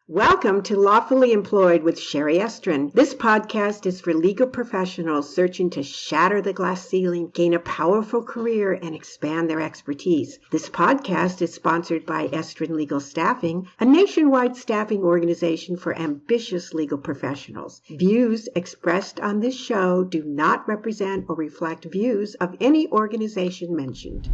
Welcome to Lawfully Employed with Chere Estrin. This podcast is for legal professionals searching to shatter the glass ceiling, gain a powerful career, and expand their expertise. This podcast is sponsored by Estrin Legal Staffing, a nationwide staffing organization for ambitious legal professionals. Views expressed on this show do not represent or reflect views of any organization mentioned.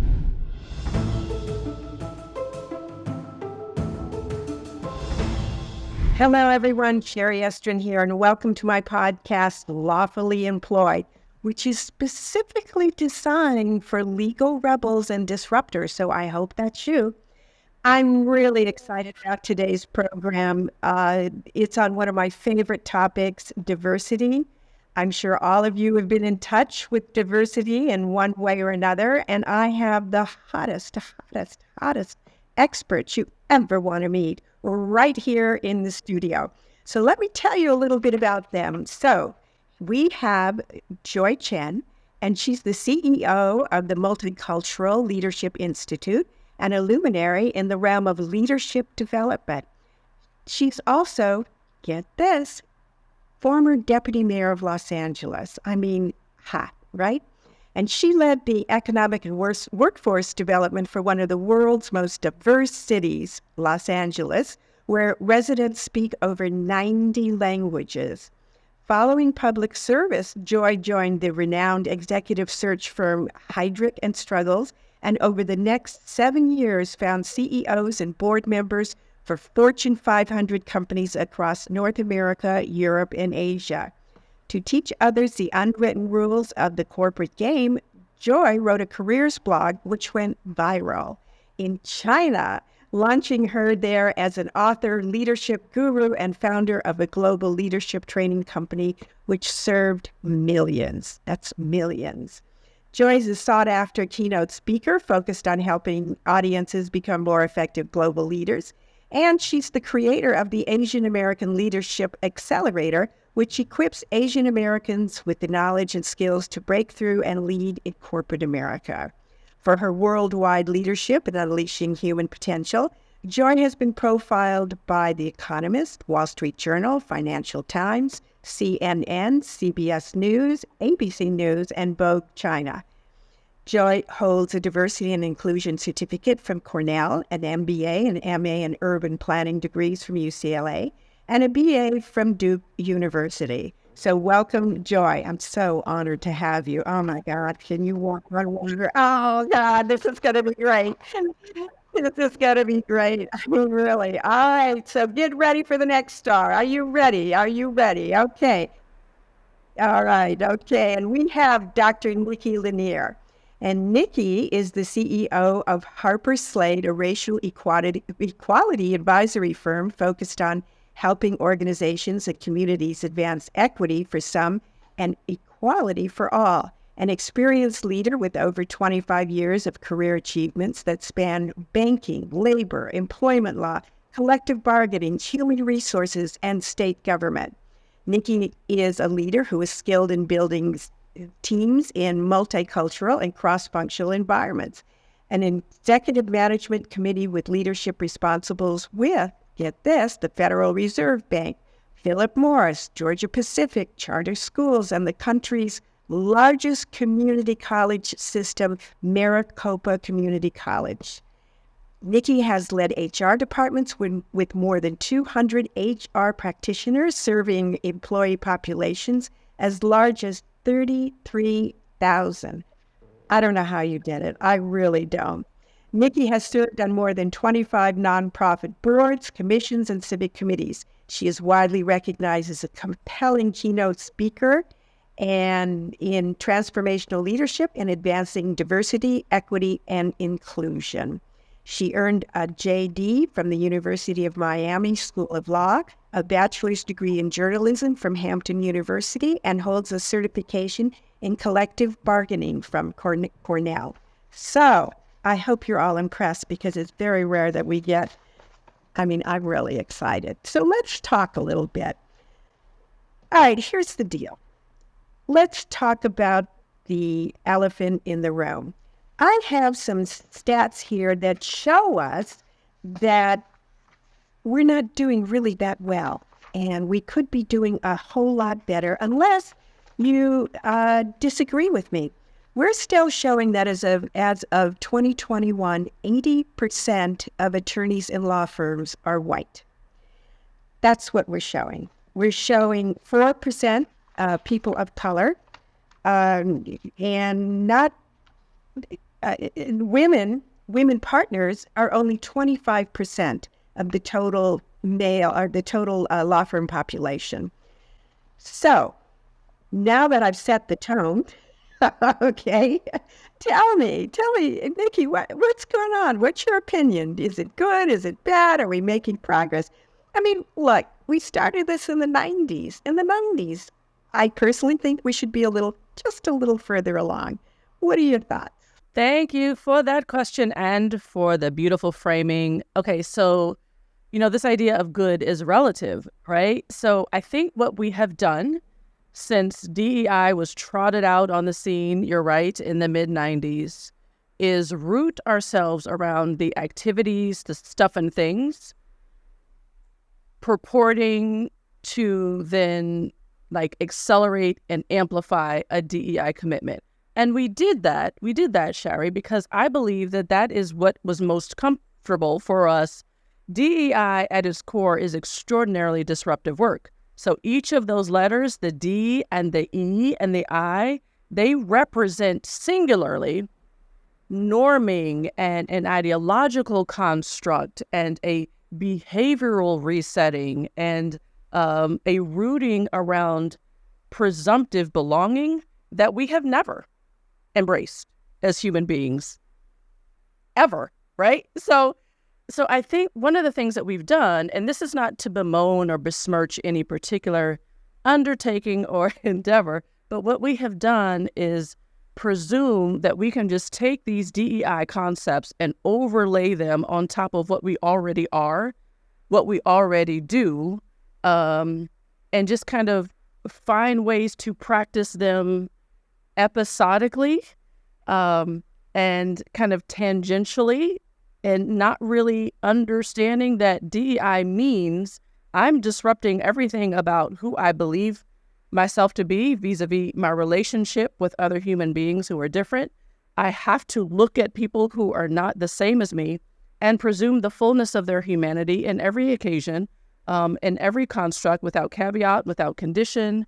Hello, everyone. Chere Estrin here, and welcome to my podcast, Lawfully Employed, which is specifically designed for legal rebels and disruptors, so I hope that's you. I'm really excited about today's program. It's on one of my favorite topics, diversity. I'm sure all of you have been in touch with diversity in one way or another, and I have the hottest experts you ever want to meet right here in the studio. So let me tell you a little bit about them. So we have Joy Chen, and she's the CEO of the Multicultural Leadership Institute and a luminary in the realm of leadership development. She's also, get this, former deputy mayor of Los Angeles. I mean, hot, right? And she led the economic and workforce development for one of the world's most diverse cities, Los Angeles, where residents speak over 90 languages. Following public service, Joy joined the renowned executive search firm Heidrick & Struggles, and over the next 7 years found CEOs and board members for Fortune 500 companies across North America, Europe, and Asia. To teach others the unwritten rules of the corporate game, Joy wrote a careers blog which went viral in China, launching her there as an author, leadership guru, and founder of a global leadership training company which served millions. That's millions. Joy is a sought-after keynote speaker focused on helping audiences become more effective global leaders, and she's the creator of the Asian American Leadership Accelerator, which equips Asian Americans with the knowledge and skills to break through and lead in corporate America. For her worldwide leadership in unleashing human potential, Joy has been profiled by The Economist, Wall Street Journal, Financial Times, CNN, CBS News, ABC News, and Vogue China. Joy holds a diversity and inclusion certificate from Cornell, an MBA and MA in urban planning degrees from UCLA, and a BA from Duke University. So welcome, Joy. I'm so honored to have you. Oh my God, can you walk on water? Oh God, this is going to be great. This is going to be great. I mean, really. All right, so get ready for the next star. Are you ready? Are you ready? Okay. All right, okay. And we have Dr. Nikki Lanier. And Nikki is the CEO of Harper Slade, a racial equality advisory firm focused on helping organizations and communities advance equity for some and equality for all. An experienced leader with over 25 years of career achievements that span banking, labor, employment law, collective bargaining, human resources, and state government. Nikki is a leader who is skilled in building teams in multicultural and cross-functional environments. An executive management committee with leadership responsibles with, get this, the Federal Reserve Bank, Philip Morris, Georgia Pacific, charter schools, and the country's largest community college system, Maricopa Community College. Nikki has led HR departments with more than 200 HR practitioners serving employee populations as large as 33,000. I don't know how you did it. I really don't. Nikki has served on more than 25 nonprofit boards, commissions, and civic committees. She is widely recognized as a compelling keynote speaker and in transformational leadership and advancing diversity, equity, and inclusion. She earned a JD from the University of Miami School of Law, a bachelor's degree in journalism from Hampton University, and holds a certification in collective bargaining from Cornell. So I hope you're all impressed because it's very rare that we get, I'm really excited. So let's talk a little bit. All right, here's the deal. Let's talk about the elephant in the room. I have some stats here that show us that we're not doing really that well. And we could be doing a whole lot better unless you disagree with me. We're still showing that as of 2021, 80% of attorneys in law firms are white. That's what we're showing. We're showing 4% people of color, and not women partners are only 25% of the total male or the total law firm population. So now that I've set the tone, okay, tell me, Nikki, what's going on? What's your opinion? Is it good? Is it bad? Are we making progress? I mean, look, we started this in the 90s. In the 90s, I personally think we should be just a little further along. What are your thoughts? Thank you for that question and for the beautiful framing. Okay, so, this idea of good is relative, right? So I think what we have done since DEI was trotted out on the scene, you're right, in the mid-90s, is root ourselves around the activities, the stuff and things, purporting to then accelerate and amplify a DEI commitment. And we did that, Chere, because I believe that is what was most comfortable for us. DEI at its core is extraordinarily disruptive work. So each of those letters, the D and the E and the I, they represent singularly norming and an ideological construct and a behavioral resetting and a rooting around presumptive belonging that we have never embraced as human beings, ever, right? So I think one of the things that we've done, and this is not to bemoan or besmirch any particular undertaking or endeavor, but what we have done is presume that we can just take these DEI concepts and overlay them on top of what we already are, what we already do, and just kind of find ways to practice them episodically and kind of tangentially, and not really understanding that DEI means I'm disrupting everything about who I believe myself to be vis-a-vis my relationship with other human beings who are different. I have to look at people who are not the same as me and presume the fullness of their humanity in every occasion, in every construct, without caveat, without condition,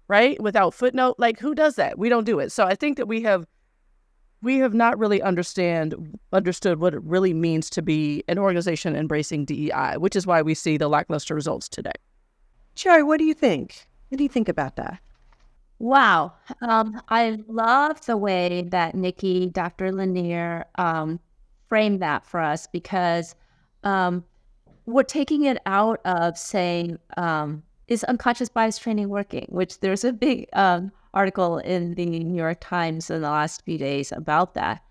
right? Without footnote. Who does that? We don't do it. So I think that we have not really understood what it really means to be an organization embracing DEI, which is why we see the lackluster results today. Chere, what do you think? What do you think about that? Wow. I love the way that Nikki, Dr. Lanier, framed that for us, because we're taking it out of saying, is unconscious bias training working? Which there's a big article in the New York Times in the last few days about that,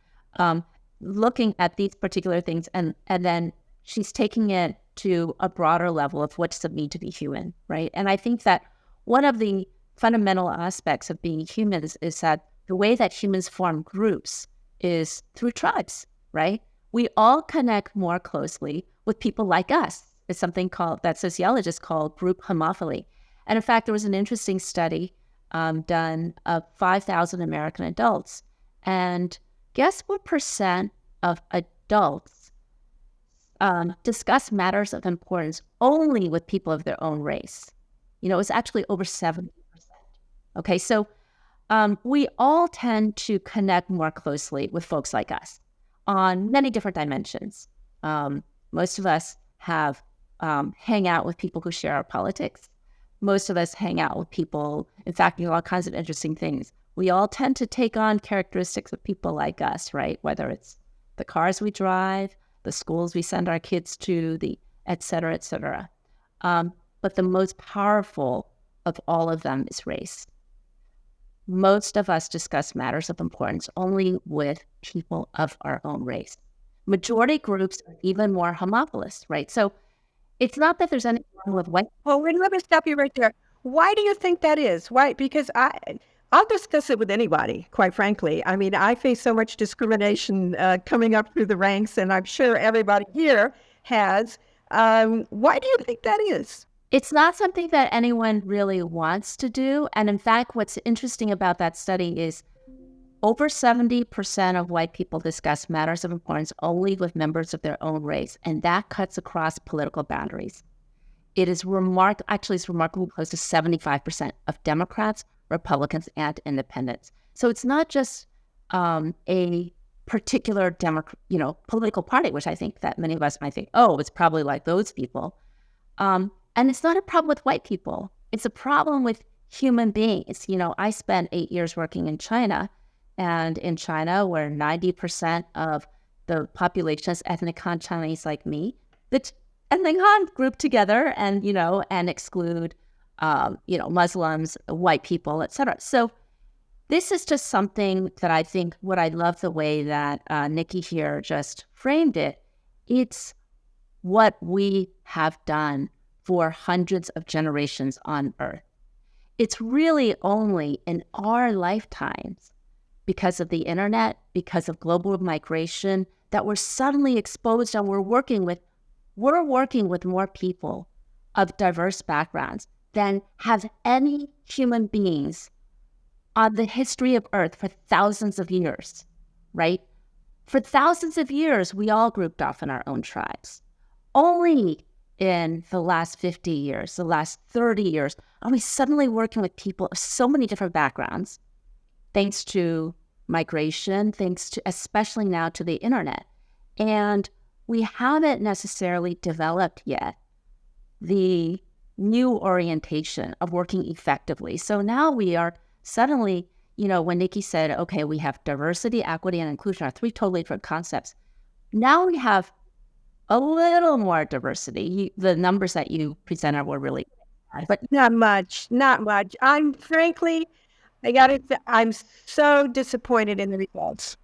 looking at these particular things. And then she's taking it to a broader level of what does it mean to be human, right? And I think that one of the fundamental aspects of being humans is that the way that humans form groups is through tribes, right? We all connect more closely with people like us. It's something that sociologists call group homophily. And in fact, there was an interesting study done of 5,000 American adults. And guess what percent of adults discuss matters of importance only with people of their own race? It's actually over 70%. Okay, so we all tend to connect more closely with folks like us on many different dimensions. Most of us hang out with people who share our politics. Most of us hang out with people, in fact, all kinds of interesting things. We all tend to take on characteristics of people like us, right? Whether it's the cars we drive, the schools we send our kids to, the et cetera, et cetera. But the most powerful of all of them is race. Most of us discuss matters of importance only with people of our own race. Majority groups are even more homophilous, right? So it's not that there's anything wrong with white. Well, let me stop you right there. Why do you think that is? Why? Because I'll discuss it with anybody, quite frankly. I mean, I face so much discrimination coming up through the ranks, and I'm sure everybody here has. Why do you think that is? It's not something that anyone really wants to do. And in fact, what's interesting about that study is over 70% of white people discuss matters of importance only with members of their own race, and that cuts across political boundaries. It is it's remarkable close to 75% of Democrats, Republicans, and independents. So it's not just a particular political party, which I think that many of us might think, oh, it's probably like those people. And it's not a problem with white people. It's a problem with human beings. I spent 8 years working in China, and in China, where 90% of the population is ethnic Han Chinese like me, the ethnic Han group together and exclude, Muslims, white people, etc. So this is just something that I think what I love the way that Nikki here just framed it. It's what we have done for hundreds of generations on Earth. It's really only in our lifetimes, because of the internet, because of global migration, that we're suddenly exposed and we're working with more people of diverse backgrounds than have any human beings on the history of Earth for thousands of years, right? For thousands of years, we all grouped off in our own tribes. Only in the last 50 years, the last 30 years, are we suddenly working with people of so many different backgrounds, thanks to migration, thanks to, especially now, to the internet. And we haven't necessarily developed yet the new orientation of working effectively. So now we are suddenly, when Nikki said, okay, we have diversity, equity, and inclusion are 3 totally different concepts. Now we have a little more diversity. The numbers that you presented were really high, but not much. I'm so disappointed in the results.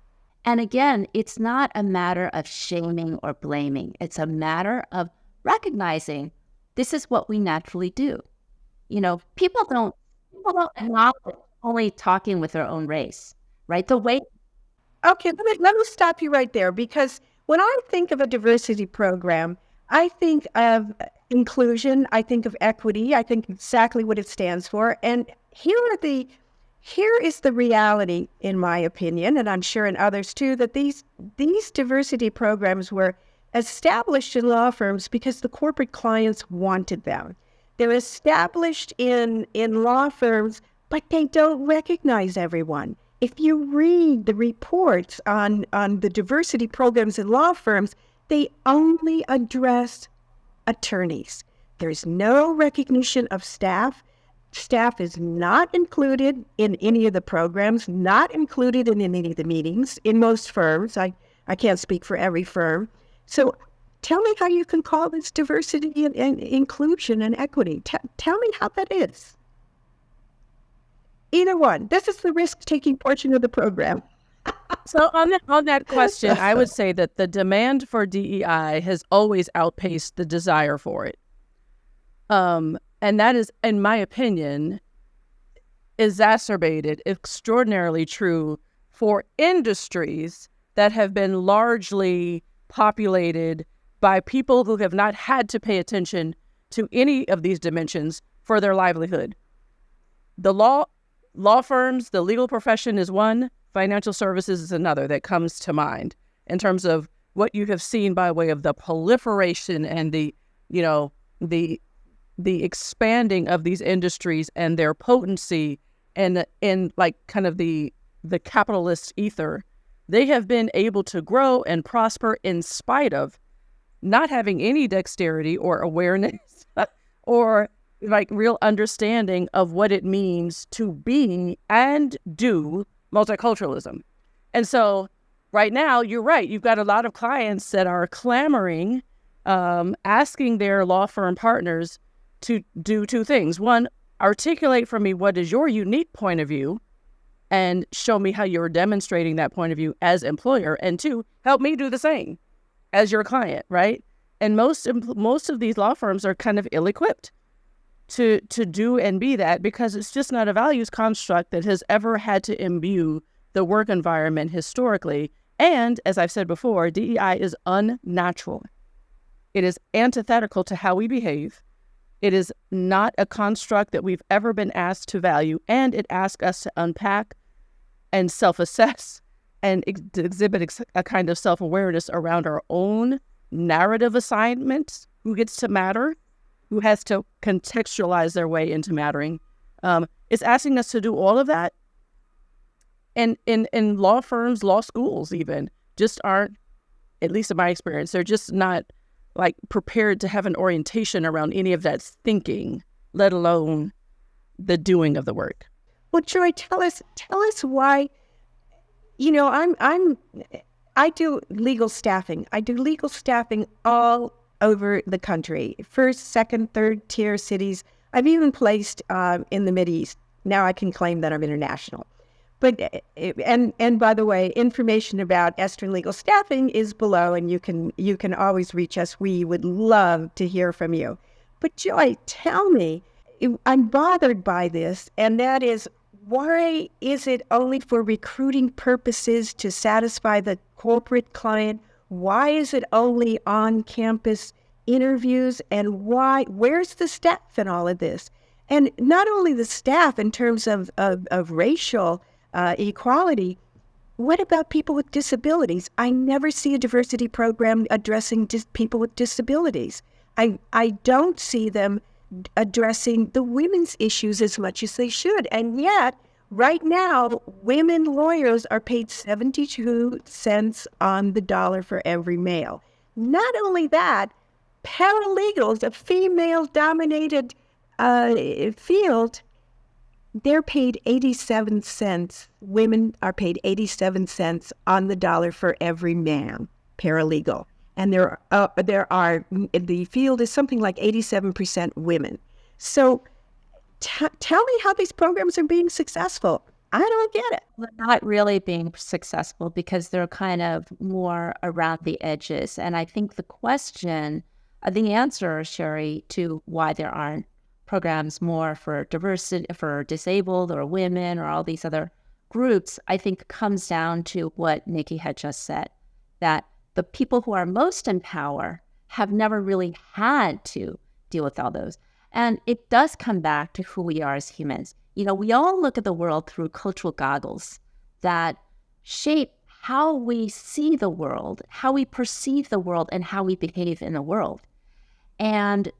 And again, it's not a matter of shaming or blaming. It's a matter of recognizing this is what we naturally do. People don't acknowledge only talking with their own race, right? Okay, let me stop you right there, because when I think of a diversity program, I think of inclusion, I think of equity, I think exactly what it stands for. And here is the reality, in my opinion, and I'm sure in others too, that these diversity programs were established in law firms because the corporate clients wanted them. They're established in law firms, but they don't recognize everyone. If you read the reports on the diversity programs in law firms, they only address attorneys. There's no recognition of staff. Staff is not included in any of the programs, not included in any of the meetings in most firms. I can't speak for every firm. So tell me how you can call this diversity and inclusion and equity. Tell me how that is. Either one. This is the risk-taking portion of the program. So on that question, I would say that the demand for DEI has always outpaced the desire for it. And that is, in my opinion, exacerbated, extraordinarily true for industries that have been largely populated by people who have not had to pay attention to any of these dimensions for their livelihood. The law firms, the legal profession is one, financial services is another that comes to mind in terms of what you have seen by way of the proliferation and the expanding of these industries and their potency and like kind of the capitalist ether. They have been able to grow and prosper in spite of not having any dexterity or awareness or like real understanding of what it means to be and do multiculturalism. And so right now, you're right. You've got a lot of clients that are clamoring, asking their law firm partners to do 2 things. 1, articulate for me what is your unique point of view and show me how you're demonstrating that point of view as employer. And 2, help me do the same as your client, right? And most of these law firms are kind of ill-equipped to do and be that, because it's just not a values construct that has ever had to imbue the work environment historically. And as I've said before, DEI is unnatural. It is antithetical to how we behave. It is not a construct that we've ever been asked to value, and it asks us to unpack and self-assess and exhibit a kind of self-awareness around our own narrative assignments, who gets to matter, who has to contextualize their way into mattering. It's asking us to do all of that. And in law firms, law schools even, just aren't, at least in my experience, they're just not like prepared to have an orientation around any of that thinking, let alone the doing of the work. Well, Joy, tell us why. You know, I do legal staffing. I do legal staffing all over the country, first, second, third tier cities. I've even placed in the Mideast. Now I can claim that I'm international. But and by the way, information about Estrin Legal Staffing is below, and you can always reach us. We would love to hear from you. But Joy, tell me, I'm bothered by this, and that is, why is it only for recruiting purposes to satisfy the corporate client? Why is it only on-campus interviews? And where's the staff in all of this? And not only the staff in terms of racial equality, what about people with disabilities? I never see a diversity program addressing people with disabilities. I don't see them addressing the women's issues as much as they should. And yet, right now, women lawyers are paid 72 cents on the dollar for every male. Not only that, paralegals, a female-dominated field, they're paid 87 cents. Women are paid 87 cents on the dollar for every man, paralegal. And there are, the field is something like 87% women. So tell me how these programs are being successful. I don't get it. They're not really being successful because they're kind of more around the edges. And I think the answer, Chere, to why there aren't programs more for diversity, for disabled or women or all these other groups, I think comes down to what Nikki had just said, that the people who are most in power have never really had to deal with all those. And it does come back to who we are as humans. You know, we all look at the world through cultural goggles that shape how we see the world, how we perceive the world, and how we behave in the world. And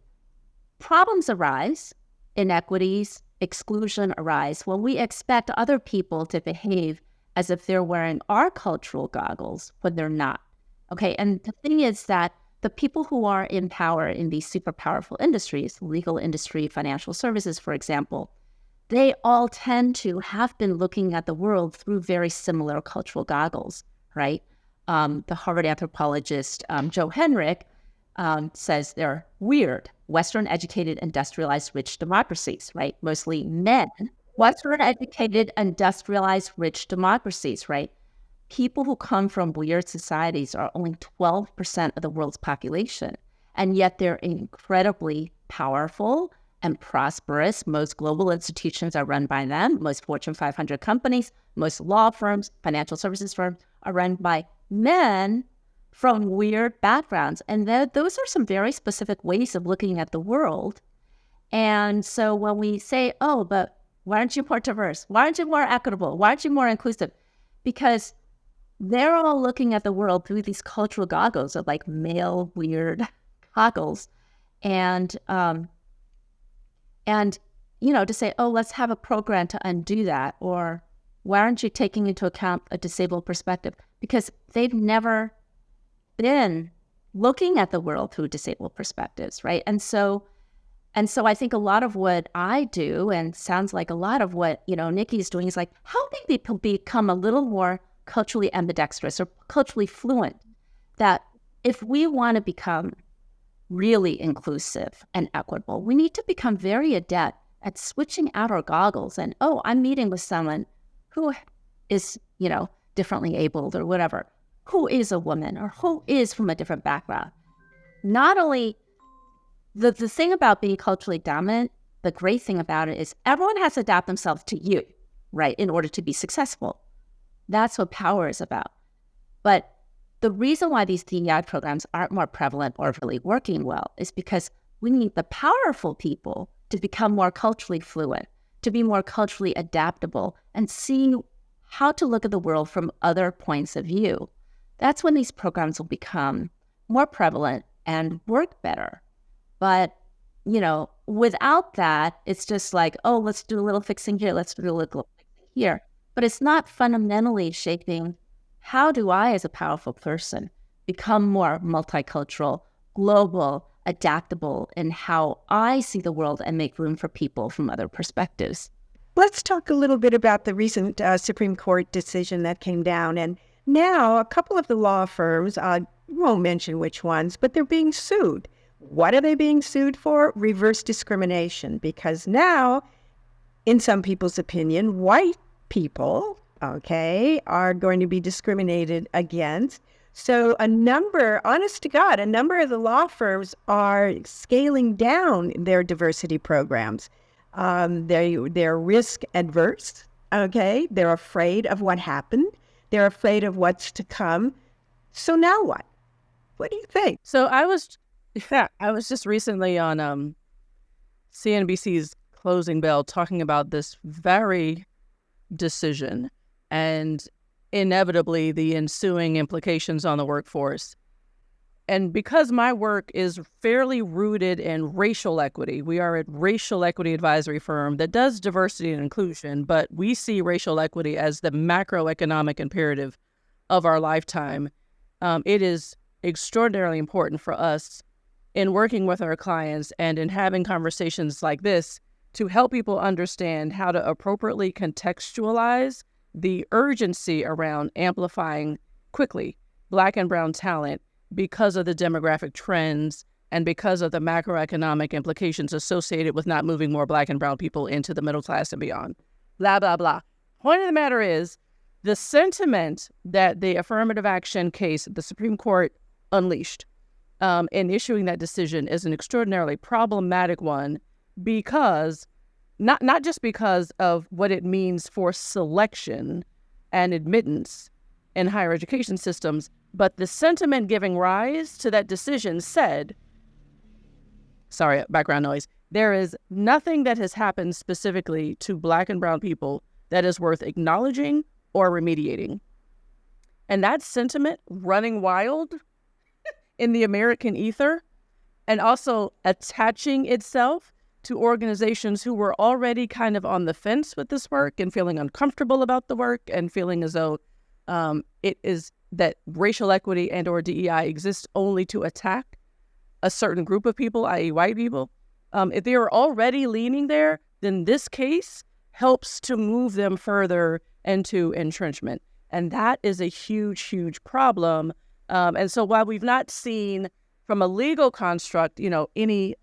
problems arise, inequities, exclusion arise when we expect other people to behave as if they're wearing our cultural goggles when they're not. Okay, and the thing is that the people who are in power in these super powerful industries, legal industry, financial services, for example, they all tend to have been looking at the world through very similar cultural goggles, right? The Harvard anthropologist Joe Henrich says they're weird, Western-educated, industrialized, rich democracies, right? Mostly men. Western-educated, industrialized, rich democracies, right? People who come from weird societies are only 12% of the world's population, and yet they're incredibly powerful and prosperous. Most global institutions are run by them. Most Fortune 500 companies, most law firms, financial services firms are run by men from weird backgrounds. And those are some very specific ways of looking at the world. And so when we say, oh, but why aren't you more diverse? Why aren't you more equitable? Why aren't you more inclusive? Because they're all looking at the world through these cultural goggles of like male weird goggles. And you know, to say, oh, let's have a program to undo that. Or why aren't you taking into account a disabled perspective? Because they've never been looking at the world through disabled perspectives, right? And so I think a lot of what I do, and sounds like a lot of what, you know, Nikki's doing, is like helping people become a little more culturally ambidextrous or culturally fluent. That if we want to become really inclusive and equitable, we need to become very adept at switching out our goggles and, oh, I'm meeting with someone who is, you know, differently abled or whatever, who is a woman or who is from a different background. Not only the thing about being culturally dominant, the great thing about it is everyone has to adapt themselves to you, right, in order to be successful. That's what power is about. But the reason why these DEI programs aren't more prevalent or really working well is because we need the powerful people to become more culturally fluent, to be more culturally adaptable, and see how to look at the world from other points of view. That's when these programs will become more prevalent and work better. But, without that, it's just like, oh, let's do a little fixing here, let's do a little fixing here. But it's not fundamentally shaping how do I, as a powerful person, become more multicultural, global, adaptable in how I see the world and make room for people from other perspectives. Let's talk a little bit about the recent Supreme Court decision that came down. And now a couple of the law firms, I won't mention which ones, but they're being sued. What are they being sued for? Reverse discrimination. Because now, in some people's opinion, white people, are going to be discriminated against. So honest to God, a number of the law firms are scaling down their diversity programs. They're risk adverse, They're afraid of what happened. They're afraid of what's to come. So now what? What do you think? So I was just recently on CNBC's Closing Bell talking about this very decision and inevitably the ensuing implications on the workforce. And because my work is fairly rooted in racial equity, we are a racial equity advisory firm that does diversity and inclusion, but we see racial equity as the macroeconomic imperative of our lifetime. It is extraordinarily important for us in working with our clients and in having conversations like this to help people understand how to appropriately contextualize the urgency around amplifying quickly Black and brown talent because of the demographic trends and because of the macroeconomic implications associated with not moving more Black and brown people into the middle class and beyond. Blah, blah, blah. Point of the matter is, the sentiment that the affirmative action case the Supreme Court unleashed in issuing that decision is an extraordinarily problematic one because, not just because of what it means for selection and admittance in higher education systems, but the sentiment giving rise to that decision said, sorry, background noise, there is nothing that has happened specifically to Black and brown people that is worth acknowledging or remediating. And that sentiment running wild in the American ether and also attaching itself to organizations who were already kind of on the fence with this work and feeling uncomfortable about the work and feeling as though it is that racial equity and or DEI exists only to attack a certain group of people, i.e. white people. If they are already leaning there, then this case helps to move them further into entrenchment. And that is a huge, huge problem. And so while we've not seen from a legal construct, any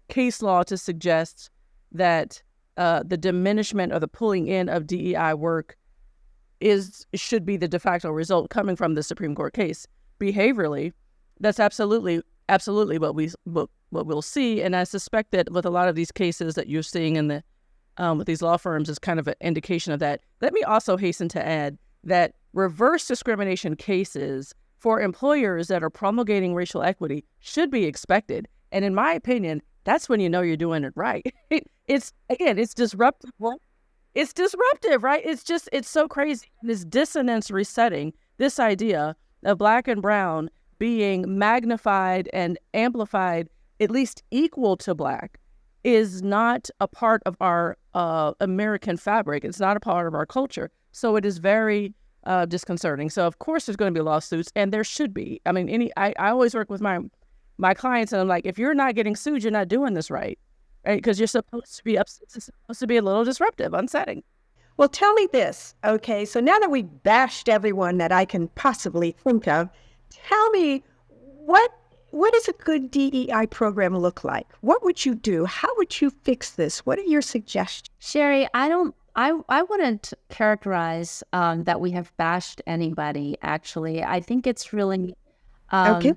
case law to suggest that the diminishment or the pulling in of DEI work should be the de facto result coming from the Supreme Court case. Behaviorally, that's absolutely what we'll see. And I suspect that with a lot of these cases that you're seeing in the with these law firms is kind of an indication of that. Let me also hasten to add that reverse discrimination cases for employers that are promulgating racial equity should be expected. And in my opinion, that's when you know you're doing it right. It's disruptive. It's disruptive, right? It's so crazy. This dissonance resetting, this idea of Black and brown being magnified and amplified, at least equal to Black, is not a part of our American fabric. It's not a part of our culture. So it is very disconcerting. So of course there's going to be lawsuits, and there should be. I mean, I always work with my clients, and I'm like, if you're not getting sued, you're not doing this right? Because you're supposed to be it's supposed to be a little disruptive, unsettling. Well, tell me this, okay? So now that we've bashed everyone that I can possibly think of, tell me what does a good DEI program look like? What would you do? How would you fix this? What are your suggestions? Sherry, I wouldn't characterize that we have bashed anybody, actually. I think it's really... okay.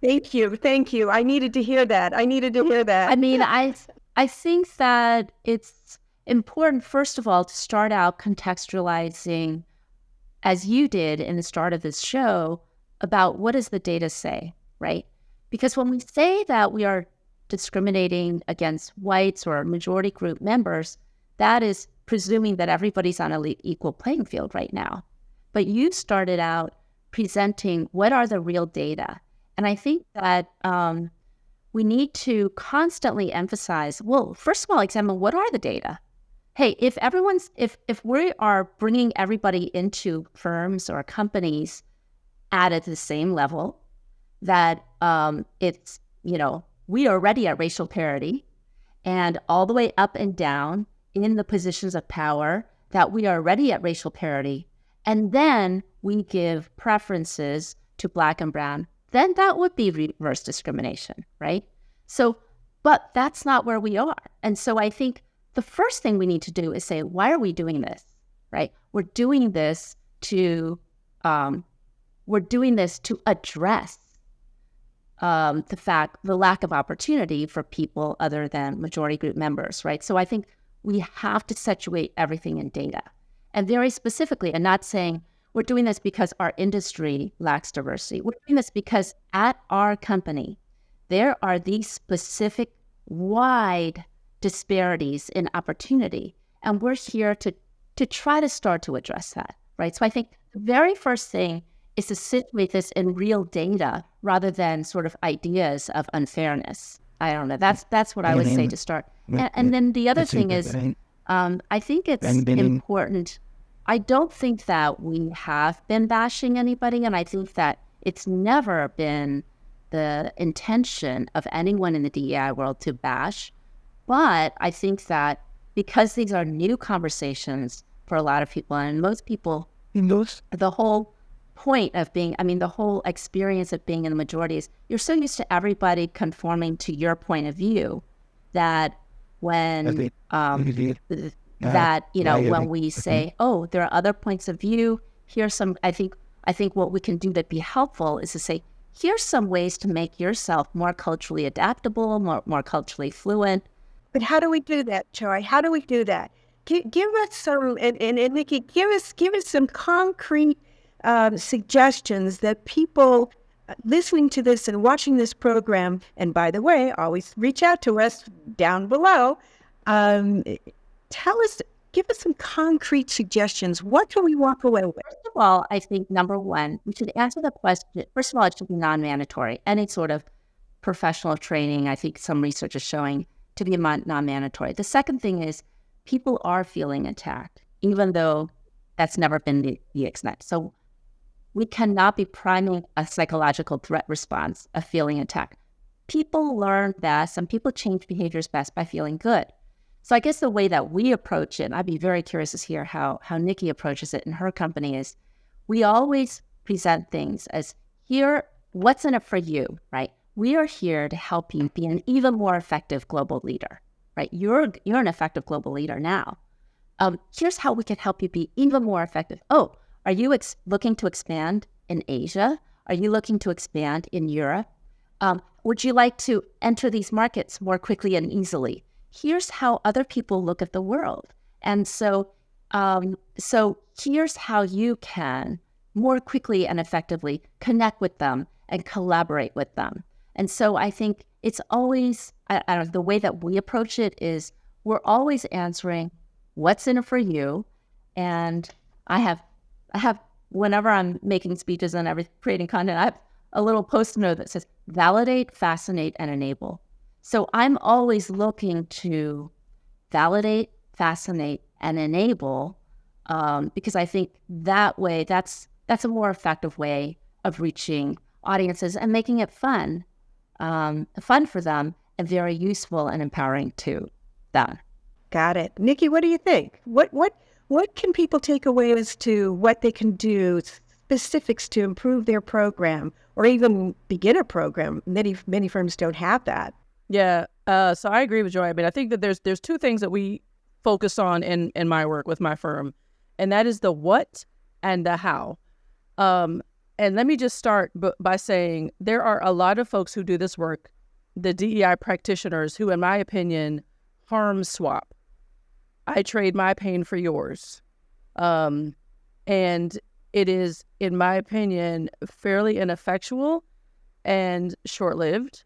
Thank you. I needed to hear that. I mean, I think that it's important, first of all, to start out contextualizing as you did in the start of this show, about what does the data say, right? Because when we say that we are discriminating against whites or majority group members, that is presuming that everybody's on an equal playing field right now. But you started out presenting what are the real data. And I think that we need to constantly emphasize, well, first of all, examine what are the data? Hey, if we are bringing everybody into firms or companies at the same level, that it's, we are already at racial parity, and all the way up and down in the positions of power, that we are already at racial parity, and then we give preferences to Black and Brown, then that would be reverse discrimination, right? So, but that's not where we are. And so I think the first thing we need to do is say, why are we doing this, right? We're doing this to address the lack of opportunity for people other than majority group members, right? So I think we have to situate everything in data. And very specifically, and not saying we're doing this because our industry lacks diversity. We're doing this because at our company, there are these specific wide disparities in opportunity. And we're here to try to start to address that, right? So I think the very first thing is to situate this in real data rather than sort of ideas of unfairness. I don't know. That's what I would say to start. And then the other thing is, I think it's important. I don't think that we have been bashing anybody, and I think that it's never been the intention of anyone in the DEI world to bash. But I think that because these are new conversations for a lot of people, and most people, the whole point of being, the whole experience of being in the majority is you're so used to everybody conforming to your point of view that when when we say, oh, there are other points of view, here's some, I think what we can do to be helpful is to say, here's some ways to make yourself more culturally adaptable, more culturally fluent. But how do we do that, Joy? How do we do that? Give us some, and Nikki, give us some concrete suggestions that people listening to this and watching this program, and by the way, always reach out to us down below. Give us some concrete suggestions. What can we walk away with? First of all, I think number one, we should answer the question. First of all, it should be non-mandatory. Any sort of professional training, I think some research is showing to be non-mandatory. The second thing is people are feeling attacked, even though that's never been the extent. So we cannot be priming a psychological threat response of feeling attacked. People learn best and people change behaviors best by feeling good. So I guess the way that we approach it, and I'd be very curious to hear how Nikki approaches it in her company, is we always present things as, here, what's in it for you, right? We are here to help you be an even more effective global leader, right? You're an effective global leader now. Here's how we can help you be even more effective. Oh, are you looking to expand in Asia? Are you looking to expand in Europe? Would you like to enter these markets more quickly and easily? Here's how other people look at the world. And so here's how you can more quickly and effectively connect with them and collaborate with them. And so I think it's always, the way that we approach it is we're always answering what's in it for you. And I have, whenever I'm making speeches and creating content, I have a little post note that says, validate, fascinate, and enable. So I'm always looking to validate, fascinate, and enable, because I think that way, that's a more effective way of reaching audiences and making it fun for them and very useful and empowering to them. Got it. Nikki, what do you think? What can people take away as to what they can do, specifics to improve their program or even begin a program? Many firms don't have that. Yeah, so I agree with Joy. I think that there's two things that we focus on in my work with my firm, and that is the what and the how. And let me just start by saying there are a lot of folks who do this work, the DEI practitioners, who, in my opinion, harm swap. I trade my pain for yours. And it is, in my opinion, fairly ineffectual and short-lived.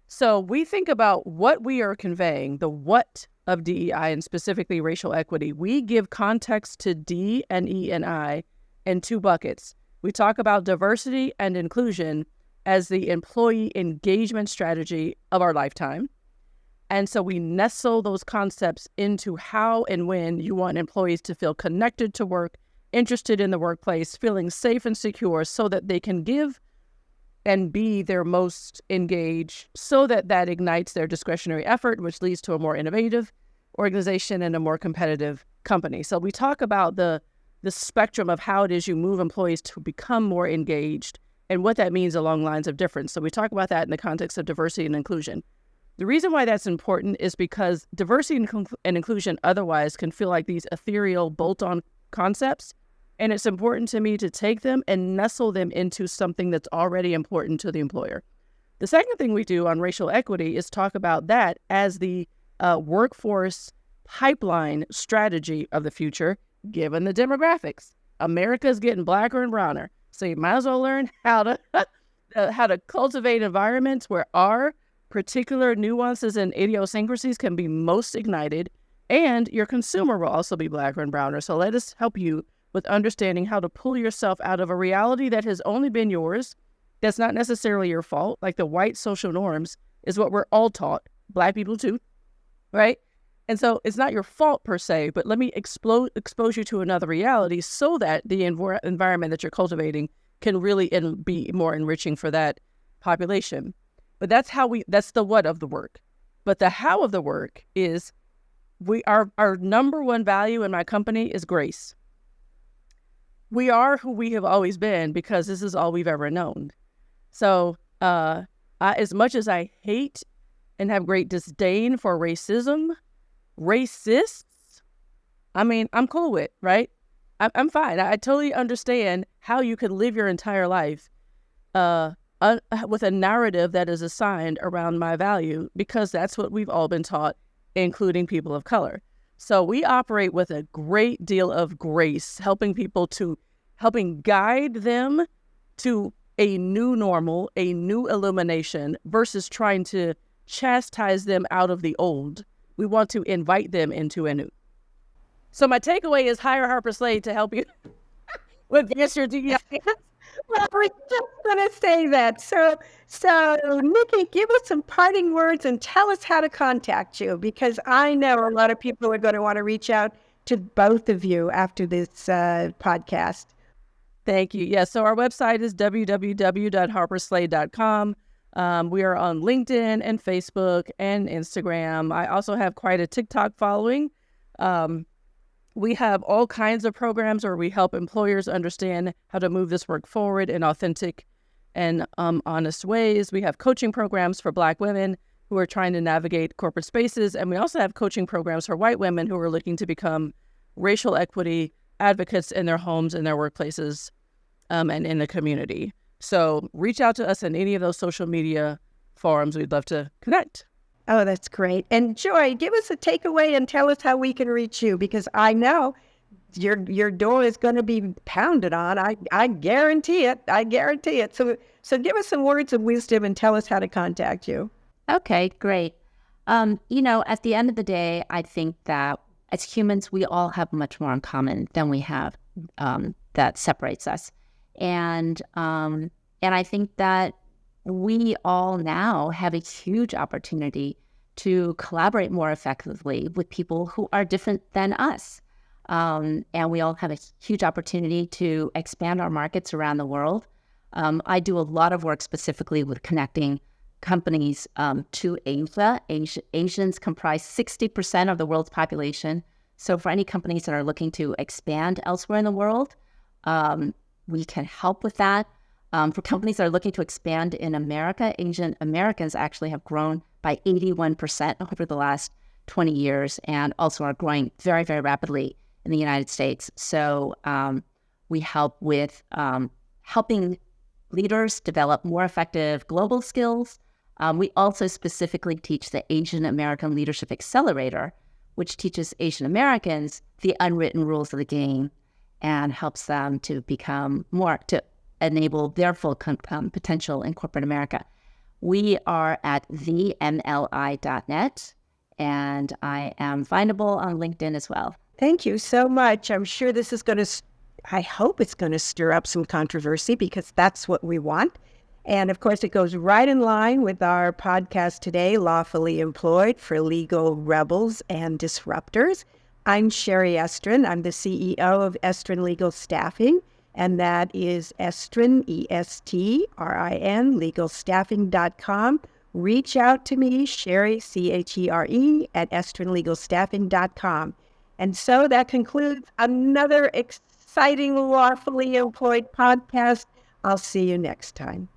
So we think about what we are conveying, the what of DEI and specifically racial equity. We give context to D and E and I in two buckets. We talk about diversity and inclusion as the employee engagement strategy of our lifetime. And so we nestle those concepts into how and when you want employees to feel connected to work, interested in the workplace, feeling safe and secure so that they can give and be their most engaged, so that that ignites their discretionary effort, which leads to a more innovative organization and a more competitive company. So we talk about the spectrum of how it is you move employees to become more engaged and what that means along lines of difference. So we talk about that in the context of diversity and inclusion. The reason why that's important is because diversity and inclusion otherwise can feel like these ethereal bolt-on concepts. And it's important to me to take them and nestle them into something that's already important to the employer. The second thing we do on racial equity is talk about that as the workforce pipeline strategy of the future, given the demographics. America's getting blacker and browner. So you might as well learn how to cultivate environments where our particular nuances and idiosyncrasies can be most ignited, and your consumer will also be blacker and browner. So let us help you with understanding how to pull yourself out of a reality that has only been yours, that's not necessarily your fault. Like the white social norms is what we're all taught, Black people too, right? And so it's not your fault per se, but let me expose you to another reality so that the environment that you're cultivating can really be more enriching for that population. But that's the what of the work. But the how of the work is our number one value in my company is grace. We are who we have always been because this is all we've ever known. So as much as I hate and have great disdain for racism, racists, I mean, I'm cool with, right? I'm fine. I totally understand how you could live your entire life with a narrative that is assigned around my value, because that's what we've all been taught, including people of color. So we operate with a great deal of grace, helping guide them to a new normal, a new illumination, versus trying to chastise them out of the old. We want to invite them into a new. So my takeaway is hire Harper Slade to help you with your DEI. Well, I was just going to say that. So Nikki, give us some parting words and tell us how to contact you, because I know a lot of people are going to want to reach out to both of you after this podcast. Thank you. Yeah, so our website is www.harperslade.com. We are on LinkedIn and Facebook and Instagram. I also have quite a TikTok following. We have all kinds of programs where we help employers understand how to move this work forward in authentic and honest ways. We have coaching programs for Black women who are trying to navigate corporate spaces. And we also have coaching programs for white women who are looking to become racial equity advocates in their homes, in their workplaces, and in the community. So reach out to us in any of those social media forums. We'd love to connect. Oh, that's great. And Joy, give us a takeaway and tell us how we can reach you, because I know your door is going to be pounded on. I guarantee it. I guarantee it. So give us some words of wisdom and tell us how to contact you. Okay, great. At the end of the day, I think that as humans, we all have much more in common than we have that separates us. And I think that we all now have a huge opportunity to collaborate more effectively with people who are different than us. And we all have a huge opportunity to expand our markets around the world. I do a lot of work specifically with connecting companies to Asia. Asians comprise 60% of the world's population. So for any companies that are looking to expand elsewhere in the world, we can help with that. For companies that are looking to expand in America, Asian Americans actually have grown by 81% over the last 20 years and also are growing very, very rapidly in the United States. So we help with helping leaders develop more effective global skills. We also specifically teach the Asian American Leadership Accelerator, which teaches Asian Americans the unwritten rules of the game and helps them to become more, to enable their full potential in corporate America. We are at themli.net, and I am findable on LinkedIn as well. Thank you so much. I'm sure this is going to, I hope it's going to stir up some controversy, because that's what we want. And of course, it goes right in line with our podcast today, Lawfully Employed, for Legal Rebels and Disruptors. I'm Chere Estrin. I'm the CEO of Estrin Legal Staffing, and that is Estrin, Estrin, legalstaffing.com. Reach out to me, Chere, Chere, at estrinlegalstaffing.com. And so that concludes another exciting Lawfully Employed podcast. I'll see you next time.